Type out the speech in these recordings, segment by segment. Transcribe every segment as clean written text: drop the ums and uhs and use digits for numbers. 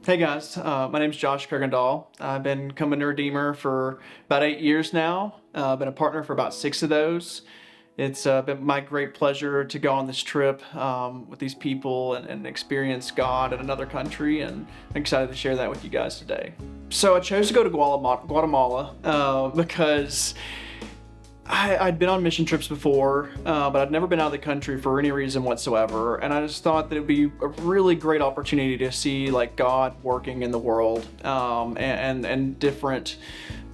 Hey guys, my name's Josh Kuykendall. I've been coming to Redeemer for about 8 years now. Been a partner for about 6 of those. It's been my great pleasure to go on this trip with these people and experience God in another country, and I'm excited to share that with you guys today. So I chose to go to Guatemala because I'd been on mission trips before, but I'd never been out of the country for any reason whatsoever, and I just thought that it'd be a really great opportunity to see like God working in the world, and different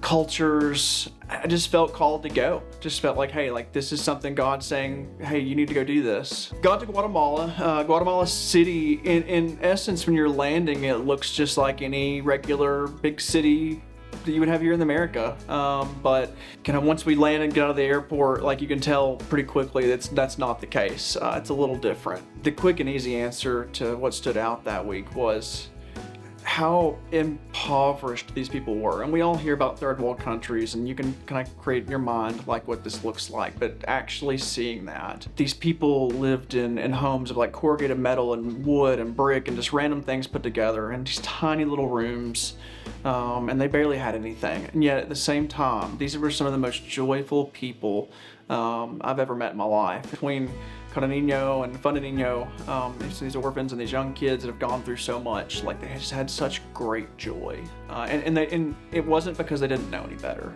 cultures. I just felt called to go. Just felt like, hey, like this is something God's saying, hey, you need to go do this. Got to Guatemala. Guatemala City, in essence, when you're landing, it looks just like any regular big city that you would have here in America, but kind of once we land and get out of the airport, like you can tell pretty quickly that's not the case. It's a little different. The quick and easy answer to what stood out that week was how impoverished these people were. And we all hear about third world countries, and you can kind of create in your mind like what this looks like, but actually seeing that these people lived in homes of like corrugated metal and wood and brick and just random things put together in these tiny little rooms, and they barely had anything. And yet at the same time, these were some of the most joyful people I've ever met in my life. Between Niño and Fundaniño, these orphans and these young kids that have gone through so much, like they just had such great joy, and it wasn't because they didn't know any better.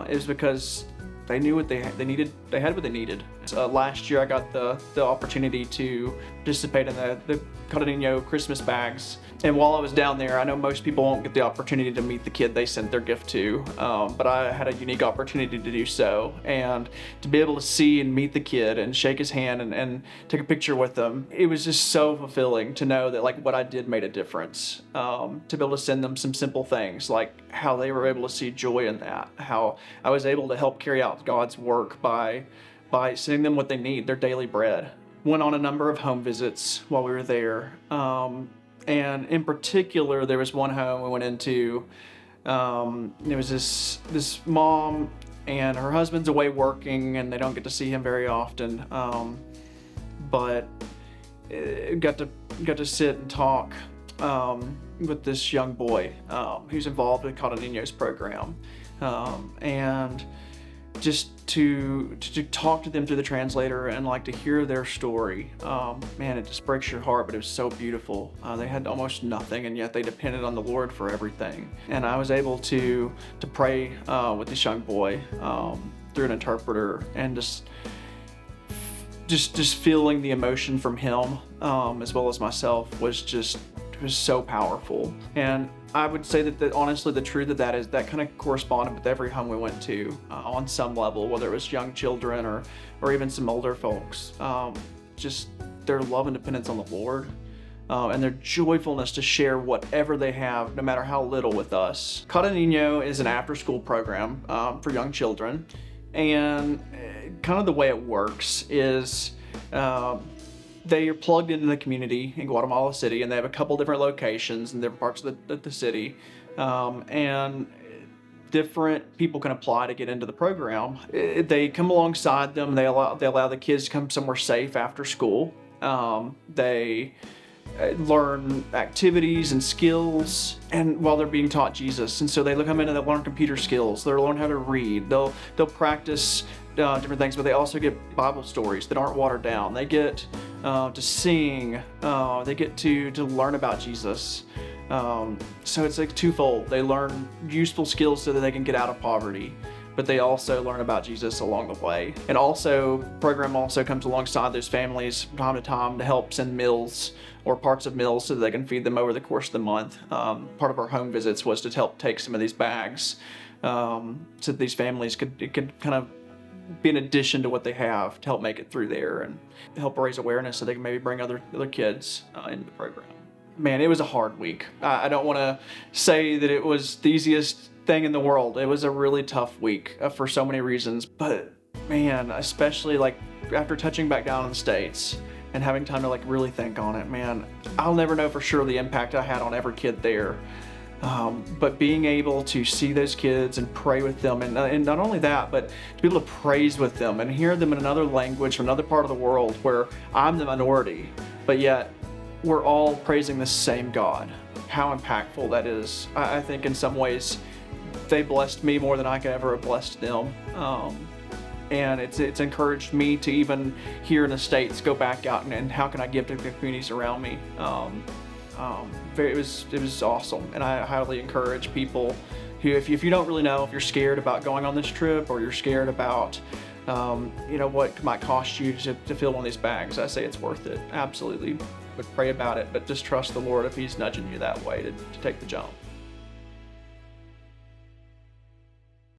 It was because they knew what they needed. They had what they needed. Last year, I got the opportunity to participate in the Niño Christmas bags. And while I was down there, I know most people won't get the opportunity to meet the kid they sent their gift to, but I had a unique opportunity to do so. And to be able to see and meet the kid and shake his hand and take a picture with them, it was just so fulfilling to know that like what I did made a difference. To be able to send them some simple things, like how they were able to see joy in that, how I was able to help carry out God's work by sending them what they need, their daily bread. Went on a number of home visits while we were there. And in particular, there was one home we went into. There was this mom, and her husband's away working, and they don't get to see him very often. But got to sit and talk with this young boy who's involved with Niño's program, and just to talk to them through the translator and like to hear their story. Man, it just breaks your heart, but it was so beautiful. They had almost nothing, and yet they depended on the Lord for everything. And I was able to pray with this young boy through an interpreter, and just feeling the emotion from him as well as myself was so powerful. And I would say that honestly, the truth of that is that kind of corresponded with every home we went to on some level, whether it was young children or even some older folks. Just their love and dependence on the Lord, and their joyfulness to share whatever they have, no matter how little, with us. Niño is an after-school program for young children, and kind of the way it works is they are plugged into the community in Guatemala City, and they have a couple different locations in different parts of the city, and different people can apply to get into the program. They come alongside them. They allow the kids to come somewhere safe after school. They learn activities and skills, and while they're being taught Jesus. And so they come in and they learn computer skills. They'll learn how to read. They'll practice different things, but they also get Bible stories that aren't watered down. They get to sing. They get to learn about Jesus. So it's like twofold. They learn useful skills so that they can get out of poverty, but they also learn about Jesus along the way. And also, the program also comes alongside those families from time to time to help send meals or parts of meals so that they can feed them over the course of the month. Part of our home visits was to help take some of these bags so that these families could kind of be an addition to what they have to help make it through there and help raise awareness so they can maybe bring other kids into the program. Man, it was a hard week. I don't want to say that it was the easiest thing in the world. It was a really tough week for so many reasons, but man, especially like after touching back down in the States and having time to like really think on it, man, I'll never know for sure the impact I had on every kid there. But being able to see those kids and pray with them, and not only that, but to be able to praise with them and hear them in another language from another part of the world where I'm the minority, but yet we're all praising the same God. How impactful that is. I think in some ways they blessed me more than I could ever have blessed them. And it's encouraged me to, even here in the States, go back out and how can I give to the communities around me. It was awesome, and I highly encourage people who, if you don't really know, if you're scared about going on this trip, or you're scared about what might cost you to fill one of these bags, I say it's worth it. Absolutely. But pray about it, but just trust the Lord if He's nudging you that way to take the jump.